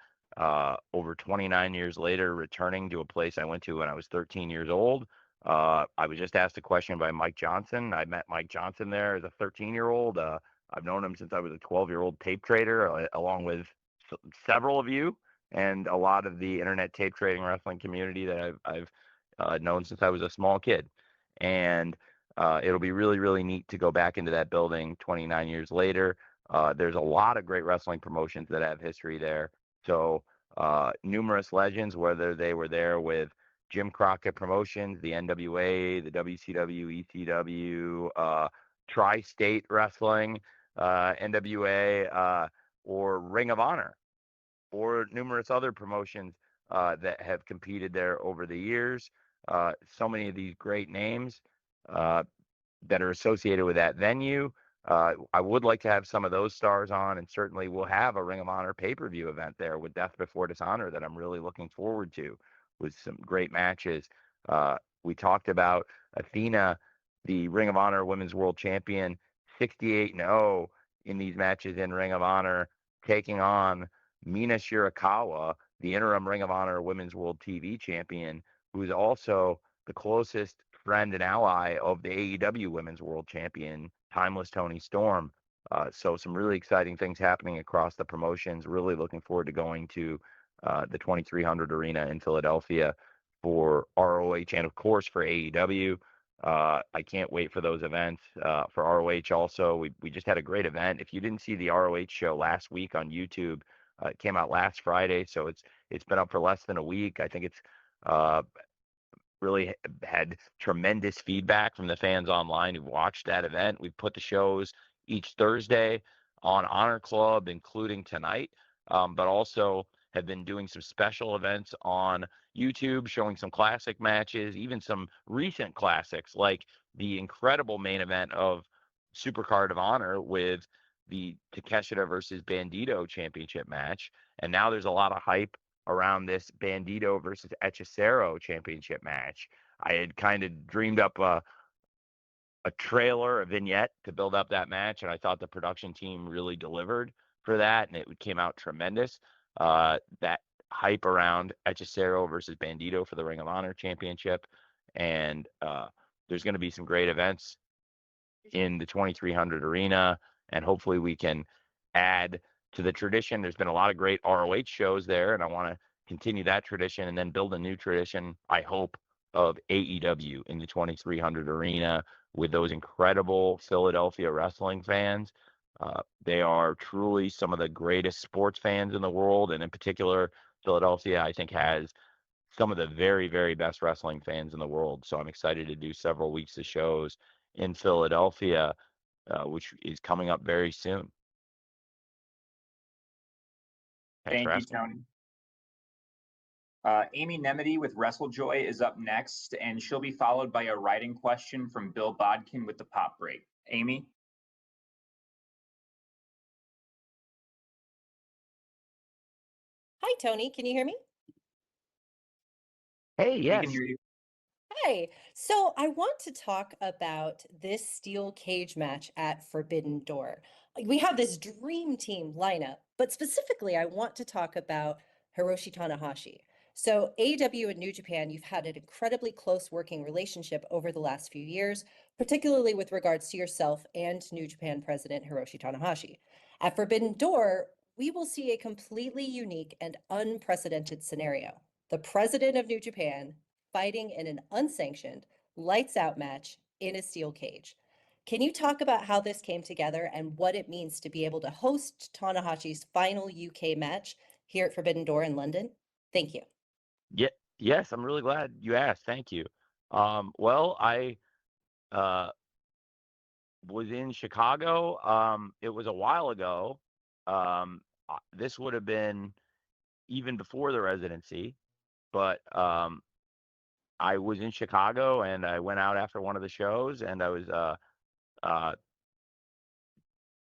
Over 29 years later, returning to a place I went to when I was 13 years old. I was just asked a question by Mike Johnson. I met Mike Johnson there as a 13-year-old. I've known him since I was a 12-year-old tape trader, along with several of you and a lot of the internet tape trading wrestling community that I've known since I was a small kid. And it'll be really, really neat to go back into that building 29 years later. There's a lot of great wrestling promotions that have history there. So numerous legends, whether they were there with Jim Crockett Promotions, the NWA, the WCW, ECW, Tri-State Wrestling, NWA, or Ring of Honor, or numerous other promotions that have competed there over the years. So many of these great names that are associated with that venue. I would like to have some of those stars on, and certainly we'll have a Ring of Honor pay-per-view event there with Death Before Dishonor that I'm really looking forward to, with some great matches. We talked about Athena, the Ring of Honor Women's World Champion, 68-0 in these matches in Ring of Honor, taking on Mina Shirakawa, the interim Ring of Honor Women's World TV Champion, who is also the closest friend and ally of the AEW Women's World Champion, Timeless Toni Storm. So some really exciting things happening across the promotions. Really looking forward to going to the 2300 Arena in Philadelphia for ROH and, of course, for AEW. I can't wait for those events. For ROH also, we just had a great event. If you didn't see the ROH show last week on YouTube, it came out last Friday, so it's been up for less than a week. I think it's really had tremendous feedback from the fans online who watched that event. We've put the shows each Thursday on Honor Club, including tonight, but also have been doing some special events on YouTube, showing some classic matches, even some recent classics, like the incredible main event of Supercard of Honor with the Takeshita versus Bandito championship match. And now there's a lot of hype around this Bandito versus Hechicero championship match. I had kind of dreamed up a trailer, a vignette to build up that match, and I thought the production team really delivered for that, and it came out tremendous. That hype around Hechicero versus Bandito for the Ring of Honor championship, and there's going to be some great events in the 2300 Arena, and hopefully we can add to the tradition. There's been a lot of great ROH shows there, and I want to continue that tradition and then build a new tradition, I hope, of AEW in the 2300 Arena with those incredible Philadelphia wrestling fans. They are truly some of the greatest sports fans in the world, and in particular, Philadelphia, I think, has some of the very, very best wrestling fans in the world. So I'm excited to do several weeks of shows in Philadelphia, which is coming up very soon. Thank you, Tony. Amy Nemedy with WrestleJoy is up next, and she'll be followed by a writing question from Bill Bodkin with the Pop Break. Amy? Hi, Tony. Can you hear me? Hey, We yes. can hear you. Hi. So I want to talk about this steel cage match at Forbidden Door. We have this dream team lineup, but specifically, I want to talk about Hiroshi Tanahashi. So AEW and New Japan, you've had an incredibly close working relationship over the last few years, particularly with regards to yourself and New Japan President Hiroshi Tanahashi. At Forbidden Door, we will see a completely unique and unprecedented scenario. The president of New Japan fighting in an unsanctioned, lights out match in a steel cage. Can you talk about how this came together and what it means to be able to host Tanahashi's final UK match here at Forbidden Door in London? Thank you. Yeah, yes, I'm really glad you asked. Thank you. Well, I was in Chicago. It was a while ago. This would have been even before the residency, but I was in Chicago and I went out after one of the shows, and I was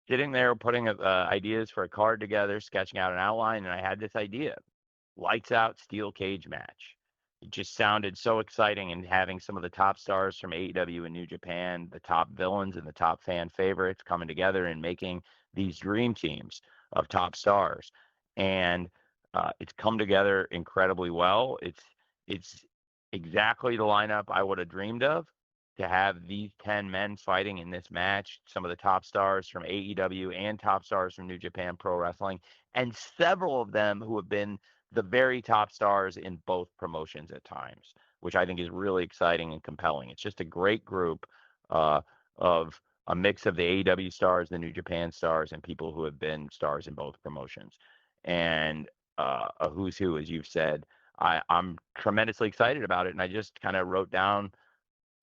sitting there putting ideas for a card together, sketching out an outline, and I had this idea: lights out steel cage match. It just sounded so exciting, and having some of the top stars from AEW and New Japan, the top villains and the top fan favorites coming together and making these dream teams of top stars. And it's come together incredibly well. It's exactly the lineup I would have dreamed of, to have these 10 men fighting in this match, some of the top stars from AEW and top stars from New Japan Pro Wrestling, and several of them who have been the very top stars in both promotions at times, which I think is really exciting and compelling. It's just a great group of a mix of the AEW stars, the New Japan stars, and people who have been stars in both promotions. And a who's who, as you've said. I'm tremendously excited about it, and I just kind of wrote down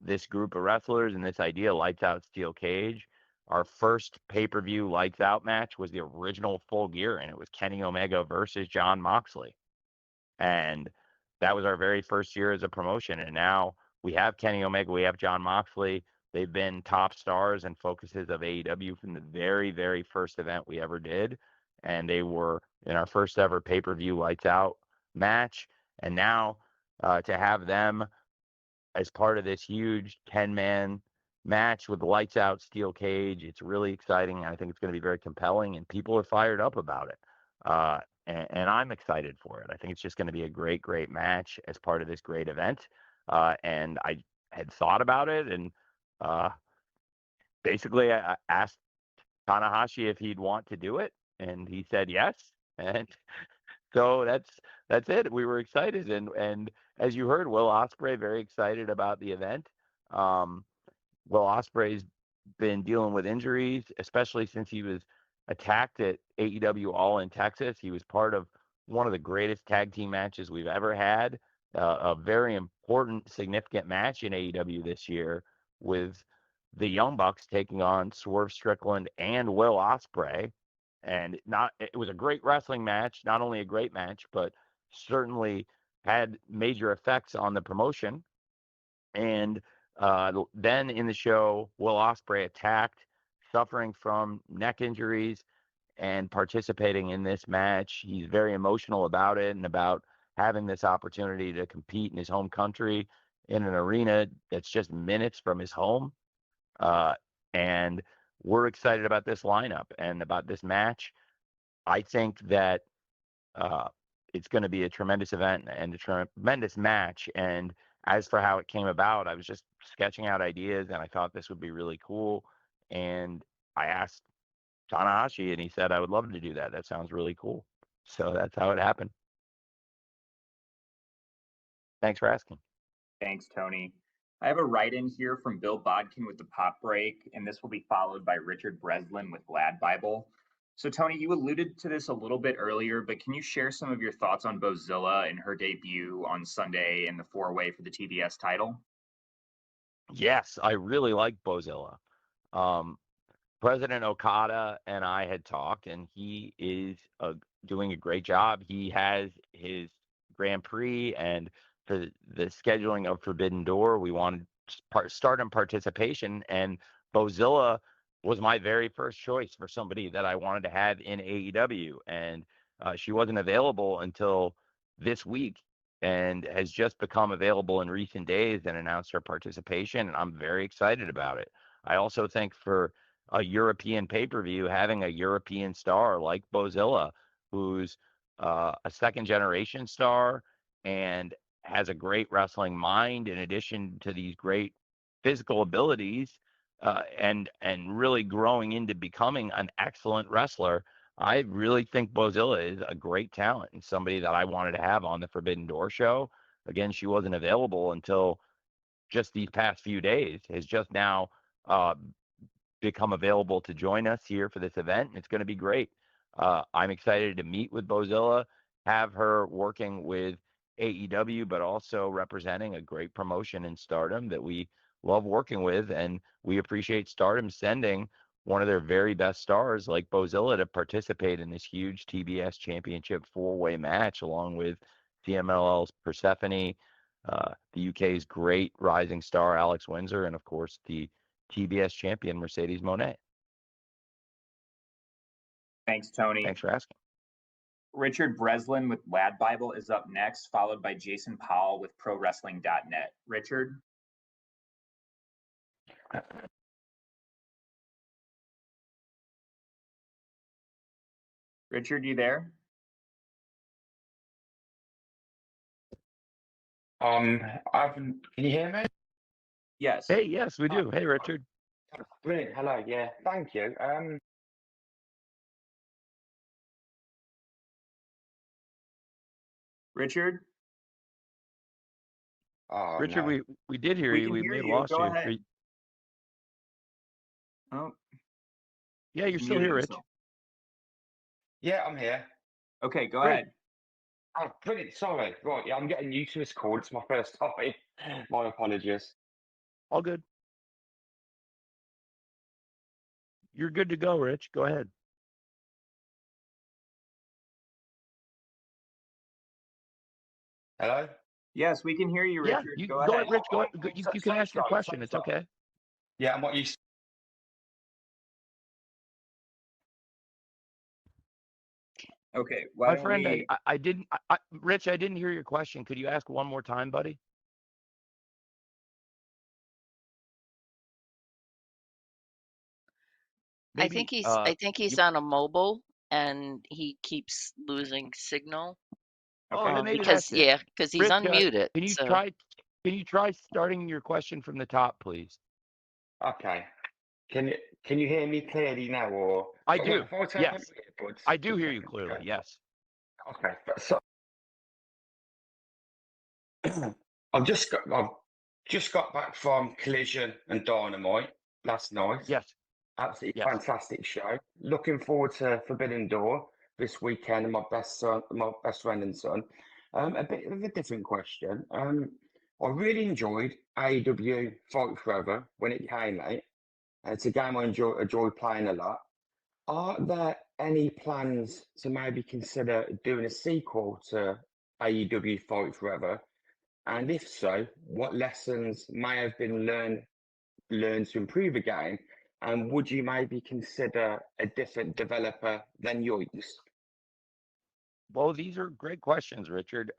this group of wrestlers and this idea: lights out steel cage. Our first pay-per-view lights out match was the original Full Gear, and it was Kenny Omega versus Jon Moxley. And that was our very first year as a promotion. And now we have Kenny Omega, we have Jon Moxley. They've been top stars and focuses of AEW from the very, very first event we ever did. And they were in our first ever pay-per-view lights out match. And now to have them as part of this huge 10-man match with the lights out steel cage, it's really exciting. I think it's going to be very compelling, and people are fired up about it. And I'm excited for it. I think it's just going to be a great, great match as part of this great event. And I had thought about it, and basically I asked Tanahashi if he'd want to do it, and he said yes. And so that's it. We were excited, and as you heard, Will Ospreay very excited about the event. Will Ospreay's been dealing with injuries, especially since he was attacked at AEW All in Texas. He was part of one of the greatest tag team matches we've ever had, a very important, significant match in AEW this year, with the Young Bucks taking on Swerve Strickland and Will Ospreay. And it was a great wrestling match, not only a great match, but certainly had major effects on the promotion. And then in the show, Will Ospreay attacked, suffering from neck injuries, and participating in this match. He's very emotional about it, and about having this opportunity to compete in his home country in an arena that's just minutes from his home. And we're excited about this lineup and about this match. I think that it's going to be a tremendous event and a tremendous match. And as for how it came about, I was just sketching out ideas, and I thought this would be really cool. And I asked Tanahashi, and he said, I would love to do that. That sounds really cool. So that's how it happened. Thanks for asking. Thanks, Tony. I have a write-in here from Bill Bodkin with the Pop Break, and this will be followed by Richard Breslin with Lad Bible. So, Tony, you alluded to this a little bit earlier, but can you share some of your thoughts on Bozilla and her debut on Sunday in the four-way for the TBS title? Yes, I really like Bozilla. President Okada and I had talked, and he is doing a great job. He has his Grand Prix, and for the scheduling of Forbidden Door, we wanted stardom participation, and Bozilla was my very first choice for somebody that I wanted to have in AEW. And she wasn't available until this week, and has just become available in recent days and announced her participation, and I'm very excited about it. I also think for a European pay-per-view, having a European star like Bozilla, who's a second-generation star and has a great wrestling mind, in addition to these great physical abilities, and really growing into becoming an excellent wrestler. I really think Bozilla is a great talent and somebody that I wanted to have on the Forbidden Door show. Again, she wasn't available until just these past few days, has just now become available to join us here for this event, and it's going to be great. I'm excited to meet with Bozilla, have her working with AEW, but also representing a great promotion in Stardom that we love working with, and we appreciate Stardom sending one of their very best stars like Bozilla to participate in this huge TBS Championship four-way match, along with CMLL's Persephone, the UK's great rising star Alex Windsor, and of course the TBS champion Mercedes Moné. Thanks, Tony. Thanks for asking. Richard Breslin with Lad Bible is up next, followed by Jason Powell with ProWrestling.net. Richard? Richard, you there? Can you hear me? Yes. Hey, yes, we do. Hey, Richard. Brilliant. Hello. Yeah, thank you. Richard? Oh, Richard, no. we did hear We you. can We hear may have you. lost Go you. ahead. Oh, Yeah, you're he still muted here, Rich. himself. Yeah, I'm here. Okay, go Great. ahead. Oh, brilliant. Sorry. Right. Yeah, I'm getting used to this call. It's my first time. My apologies. All good. You're good to go, Rich. Go ahead. Hello? Yes, we can hear you, Yeah, Richard. you Go go ahead. ahead, Rich. Go Oh, ahead. You so, can so ask your sorry, question. so It's sorry. okay. Yeah, I'm what you. Okay, why My don't friend, we? I didn't, Rich, I didn't hear your question. Could you ask one more time, buddy? I Maybe, think he's you, on a mobile and he keeps losing signal. oh, Okay. then maybe Because that's it. he's Rich, unmuted. can you So try, can you try starting your question from the top, please? Okay. Can you hear me clearly now, or I wait, do. if I turn on Yes, my earbuds, I do just a hear you second. clearly. Okay. Yes. Okay. So I've just got back from Collision and Dynamite last night. Yes. Absolutely Yes. fantastic show. Looking forward to Forbidden Door this weekend. My best friend and son. A bit of a different question. I really enjoyed AEW Fight Forever when it came out. It's a game I enjoy playing a lot. Are there any plans to maybe consider doing a sequel to AEW Fight Forever? And if so, what lessons may have been learned to improve a game? And would you maybe consider a different developer than yours? Well, these are great questions, Richard.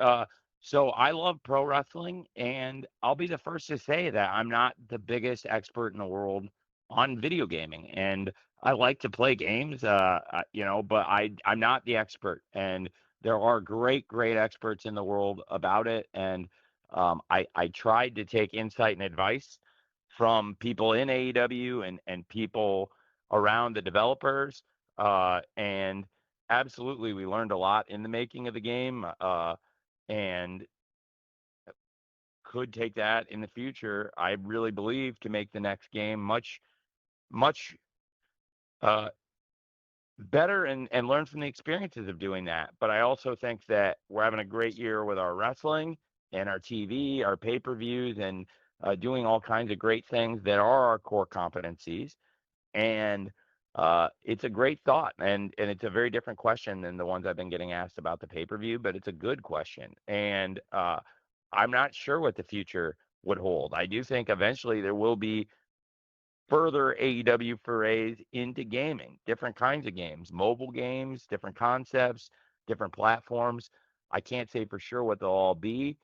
So I love pro wrestling, and I'll be the first to say that I'm not the biggest expert in the world on video gaming, and I like to play games, but I'm not the expert, and there are great experts in the world about it, and I tried to take insight and advice from people in AEW and people around the developers, and absolutely, we learned a lot in the making of the game, and could take that in the future. I really believe to make the next game much uh, better and learn from the experiences of doing that. But I also think that we're having a great year with our wrestling and our TV, our pay-per-views, and doing all kinds of great things that are our core competencies. And it's a great thought, and it's a very different question than the ones I've been getting asked about the pay-per-view, but it's a good question. And I'm not sure what the future would hold. I do think eventually there will be further AEW forays into gaming, different kinds of games, mobile games, different concepts, different platforms. I can't say for sure what they'll all be,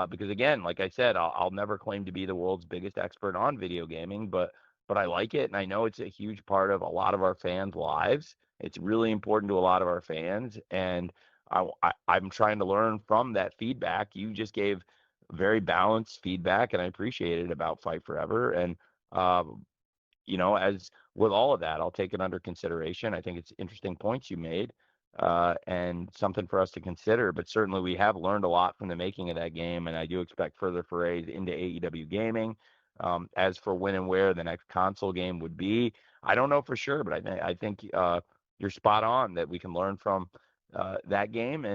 because again, like I said, I'll never claim to be the world's biggest expert on video gaming, but I like it, and I know it's a huge part of a lot of our fans' lives. It's really important to a lot of our fans, and I'm trying to learn from that feedback. You just gave very balanced feedback, and I appreciate it about Fight Forever. And as with all of that, I'll take it under consideration. I think it's interesting points you made, and something for us to consider. But certainly, we have learned a lot from the making of that game, and I do expect further forays into AEW gaming. As for when and where the next console game would be, I don't know for sure, but I think you're spot on that we can learn from that game,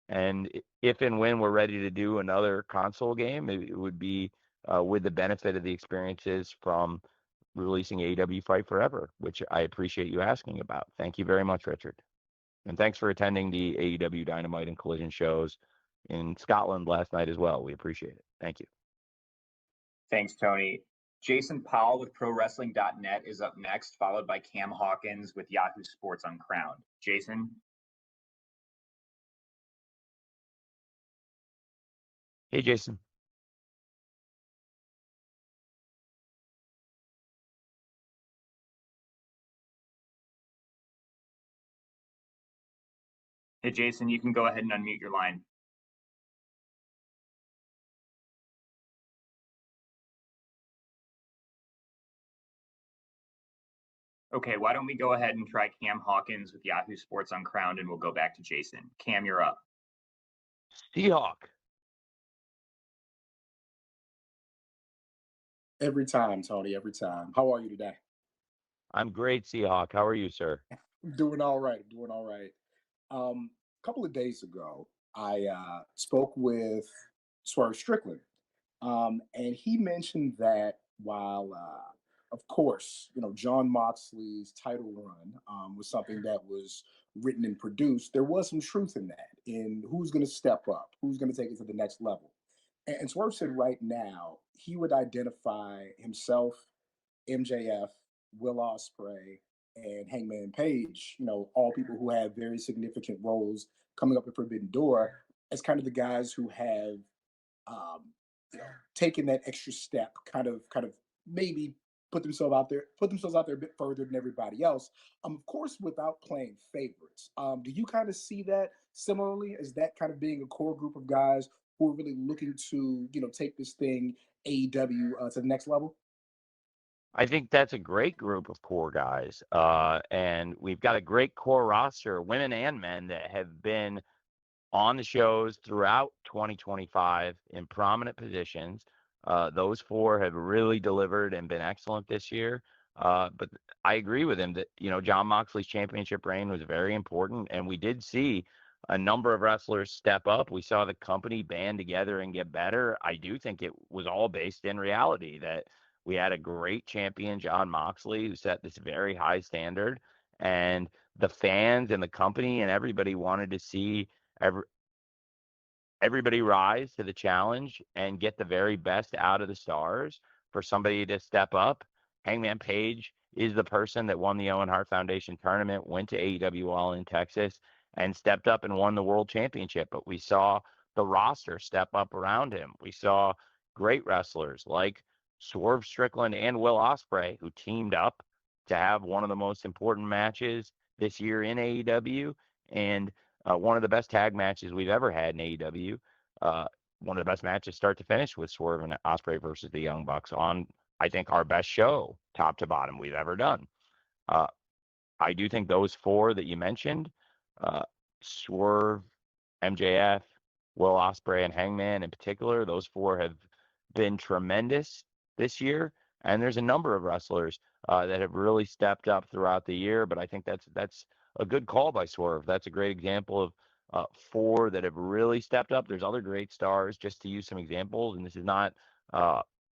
and if and when we're ready to do another console game, it would be with the benefit of the experiences from releasing AEW Fight Forever, which I appreciate you asking about. Thank you very much, Richard. And thanks for attending the AEW Dynamite and Collision shows in Scotland last night as well. We appreciate it. Thank you. Thanks, Tony. Jason Powell with ProWrestling.net is up next, followed by Cam Hawkins with Yahoo Sports Uncrowned. Jason? Hey, Jason. Hey, Jason, you can go ahead and unmute your line. Okay, why don't we go ahead and try Cam Hawkins with Yahoo Sports Uncrowned, and we'll go back to Jason. Cam, you're up. Seahawk. Every time, Tony, every time. How are you today? I'm great, Seahawk. How are you, sir? Doing all right. Doing all right. A couple of days ago, I spoke with Swerve Strickland, and he mentioned that while, of course, John Moxley's title run was something that was written and produced, there was some truth in that, in who's going to step up, who's going to take it to the next level. And Swerve said right now he would identify himself, MJF, Will Ospreay, and Hangman Page, all people who have very significant roles coming up at Forbidden Door as kind of the guys who have taken that extra step, kind of maybe put themselves out there a bit further than everybody else. Of course, without playing favorites. Do you kind of see that similarly as that kind of being a core group of guys who are really looking to, take this thing AEW to the next level? I think that's a great group of core guys. And we've got a great core roster, women and men, that have been on the shows throughout 2025 in prominent positions. Those four have really delivered and been excellent this year. But I agree with him that, John Moxley's championship reign was very important. And we did see a number of wrestlers step up. We saw the company band together and get better. I do think it was all based in reality that we had a great champion, John Moxley, who set this very high standard. And the fans and the company and everybody wanted to see everybody rise to the challenge and get the very best out of the stars for somebody to step up. Hangman Page is the person that won the Owen Hart Foundation tournament, went to AEW All in Texas, and stepped up and won the world championship. But we saw the roster step up around him. We saw great wrestlers like Swerve Strickland and Will Ospreay, who teamed up to have one of the most important matches this year in AEW, and one of the best tag matches we've ever had in AEW. One of the best matches start to finish with Swerve and Ospreay versus the Young Bucks on, I think, our best show, top to bottom, we've ever done. I do think those four that you mentioned, Swerve, MJF, Will Ospreay, and Hangman in particular, those four have been tremendous this year. And there's a number of wrestlers that have really stepped up throughout the year. But I think that's a good call by Swerve. That's a great example of four that have really stepped up. There's other great stars, just to use some examples. And this is not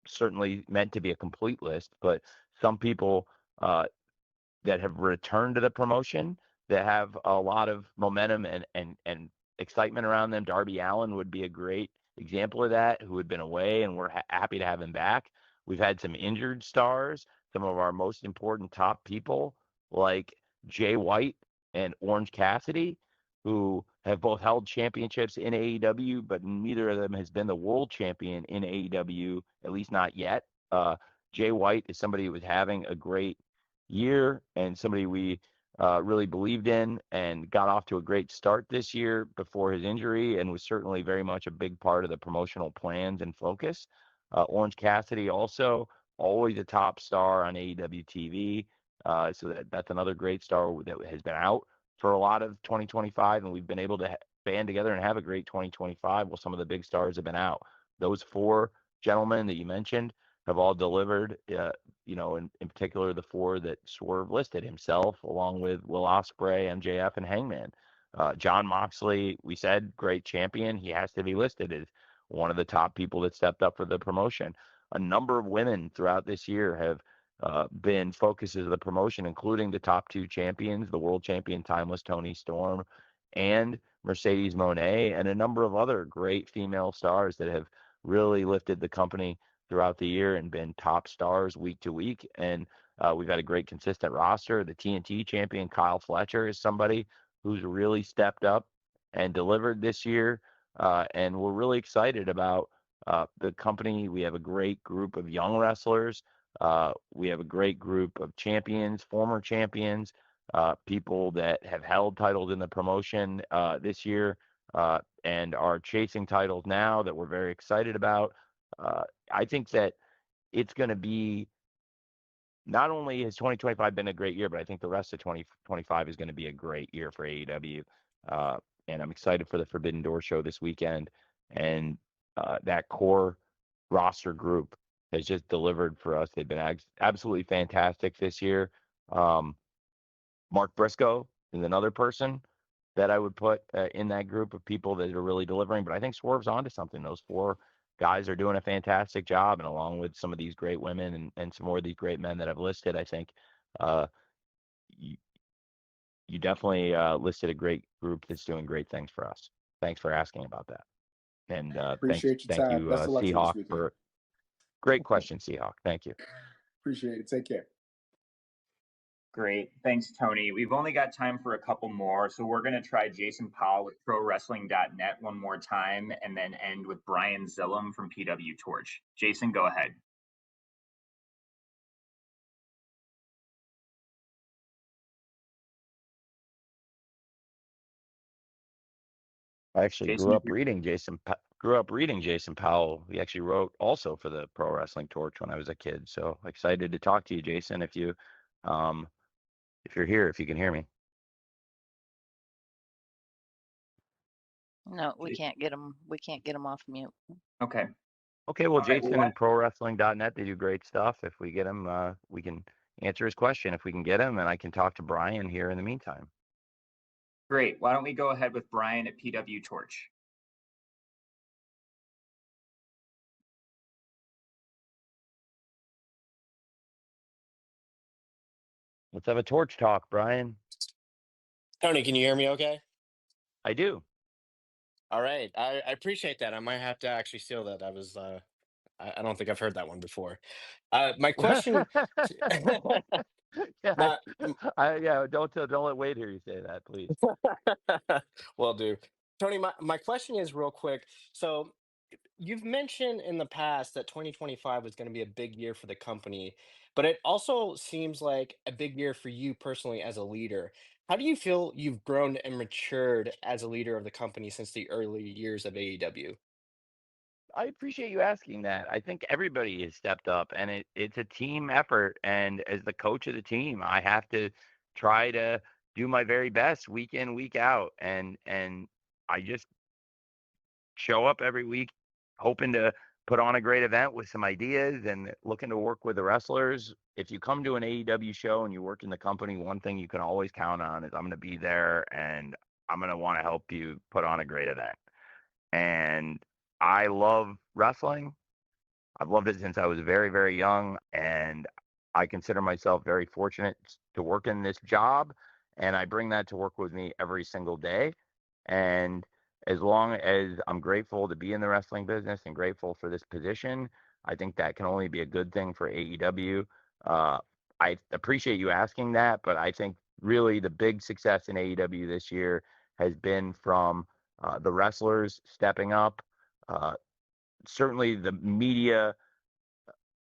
certainly meant to be a complete list, but some people that have returned to the promotion that have a lot of momentum and excitement around them. Darby Allin would be a great example of that, who had been away, and we're happy to have him back. We've had some injured stars, some of our most important top people like Jay White and Orange Cassidy, who have both held championships in AEW, but neither of them has been the world champion in AEW, at least not yet. Jay White is somebody who was having a great year and somebody we really believed in and got off to a great start this year before his injury, and was certainly very much a big part of the promotional plans and focus. Orange Cassidy also always a top star on AEW TV. So that's another great star that has been out for a lot of 2025, and we've been able to band together and have a great 2025 while some of the big stars have been out. Those four gentlemen that you mentioned have all delivered, in particular the four that Swerve listed himself, along with Will Ospreay, MJF, and Hangman. John Moxley, we said, great champion. He has to be listed as one of the top people that stepped up for the promotion. A number of women throughout this year have been focuses of the promotion, including the top two champions, the world champion Timeless Toni Storm and Mercedes Moné, and a number of other great female stars that have really lifted the company throughout the year and been top stars week to week. And we've had a great consistent roster. The TNT champion Kyle Fletcher is somebody who's really stepped up and delivered this year. And we're really excited about the company. We have a great group of young wrestlers. We have a great group of champions, former champions, people that have held titles in the promotion this year and are chasing titles now that we're very excited about. I think that it's going to be, not only has 2025 been a great year, but I think the rest of 2025 is going to be a great year for AEW. And I'm excited for the Forbidden Door show this weekend. And that core roster group has just delivered for us. They've been absolutely fantastic this year. Mark Briscoe is another person that I would put in that group of people that are really delivering. But I think Swerve's onto something. Those 4 guys are doing a fantastic job. And along with some of these great women and some more of these great men that I've listed, I think you definitely listed a great group that's doing great things for us. Thanks for asking about that. And Appreciate your thank time. you, Best of luck to you this Seahawk, weekend. for great question, Seahawk. Thank you. Appreciate it. Take care. Great. Thanks, Tony. We've only got time for a couple more, so we're going to try Jason Powell with ProWrestling.net one more time and then end with Brian Zillum from PW Torch. Jason, go ahead. I actually Jason, grew up reading Jason Powell. He actually wrote also for the Pro Wrestling Torch when I was a kid. So excited to talk to you, Jason. If you're here, if you can hear me. No, we can't get him. We can't get him off mute. Okay. Okay. Well, All right, Jason and ProWrestling.net, they do great stuff. If we get him, we can answer his question. If we can get him, and I can talk to Brian here in the meantime. Great. Why don't we go ahead with Brian at PW Torch? Let's have a torch talk, Brian. Tony, can you hear me okay? I do. All right. I appreciate that. I might have to actually steal that. I don't think I've heard that one before. My question. Yeah, my, don't let Wade hear you say that, please. will do. Tony, my question is real quick. So you've mentioned in the past that 2025 was going to be a big year for the company, but it also seems like a big year for you personally as a leader. How do you feel you've grown and matured as a leader of the company since the early years of AEW? I appreciate you asking that. I think everybody has stepped up, and it's a team effort. And as the coach of the team, I have to try to do my very best week in, week out. And I just show up every week hoping to put on a great event with some ideas and looking to work with the wrestlers. If you come to an AEW show and you work in the company, one thing you can always count on is I'm going to be there and I'm going to want to help you put on a great event. And I love wrestling. I've loved it since I was very, very young, and I consider myself very fortunate to work in this job, and I bring that to work with me every single day. And as long as I'm grateful to be in the wrestling business and grateful for this position, I think that can only be a good thing for AEW. I appreciate you asking that, but I think really the big success in AEW this year has been from the wrestlers stepping up. Certainly the media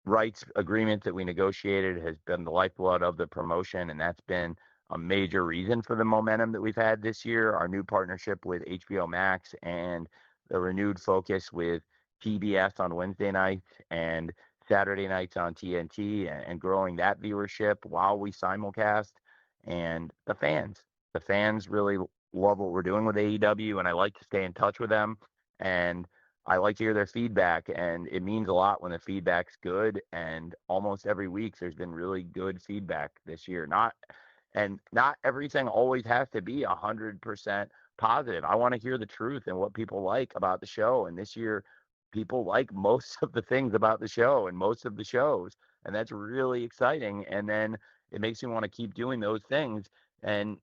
rights agreement that we negotiated has been the lifeblood of the promotion, and that's been a major reason for the momentum that we've had this year. Our new partnership with HBO Max and the renewed focus with TBS on Wednesday nights and Saturday nights on TNT, and growing that viewership while we simulcast. And the fans really love what we're doing with AEW, and I like to stay in touch with them. And I like to hear their feedback, and it means a lot when the feedback's good. And almost every week there's been really good feedback this year. Not everything always has to be 100% positive. I want to hear the truth and what people like about the show. And this year, people like most of the things about the show and most of the shows, and that's really exciting. And then it makes me want to keep doing those things and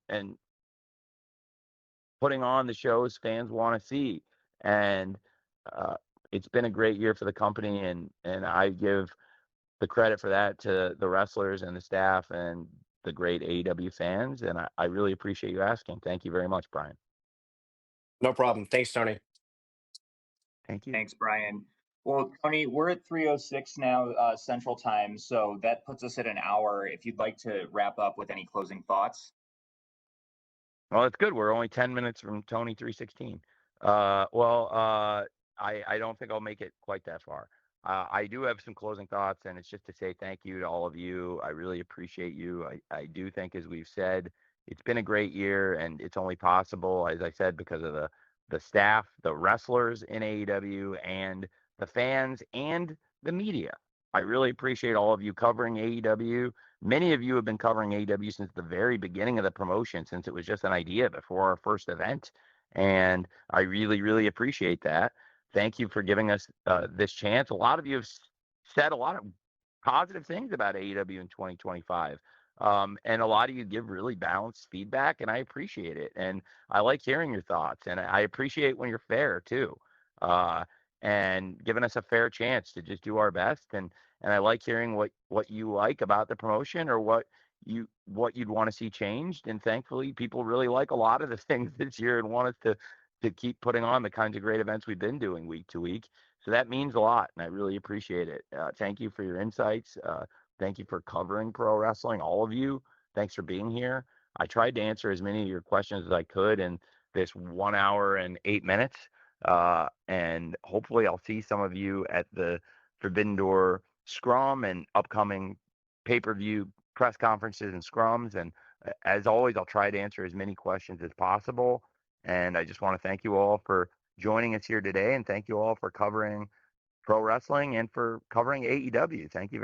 putting on the shows fans want to see. And it's been a great year for the company, and I give the credit for that to the wrestlers and the staff and the great AEW fans. And I really appreciate you asking. Thank you very much, Brian. No problem. Thanks, Tony. Thank you. Thanks, Brian. Well, Tony, we're at 3:06 now Central Time, so that puts us at an hour. If you'd like to wrap up with any closing thoughts. Well, it's good. We're only 10 minutes from Tony 316. I don't think I'll make it quite that far. I do have some closing thoughts, and it's just to say thank you to all of you. I really appreciate you. I do think, as we've said, it's been a great year, and it's only possible, as I said, because of the staff, the wrestlers in AEW, and the fans and the media. I really appreciate all of you covering AEW. Many of you have been covering AEW since the very beginning of the promotion, since it was just an idea before our first event. And I really, really appreciate that. Thank you for giving us this chance. A lot of you have said a lot of positive things about AEW in 2025. And a lot of you give really balanced feedback, and I appreciate it. And I like hearing your thoughts, and I appreciate when you're fair too, and giving us a fair chance to just do our best. And I like hearing what you like about the promotion, or what you'd want to see changed. And thankfully, people really like a lot of the things this year and want us to keep putting on the kinds of great events we've been doing week to week. So that means a lot, and I really appreciate it. Thank you for your insights. Thank you for covering pro wrestling, all of you. Thanks for being here. I tried to answer as many of your questions as I could in this 1 hour and 8 minutes. And hopefully I'll see some of you at the Forbidden Door Scrum and upcoming pay-per-view press conferences and scrums. And as always, I'll try to answer as many questions as possible. And I just want to thank you all for joining us here today, and thank you all for covering pro wrestling and for covering AEW. Thank you very much.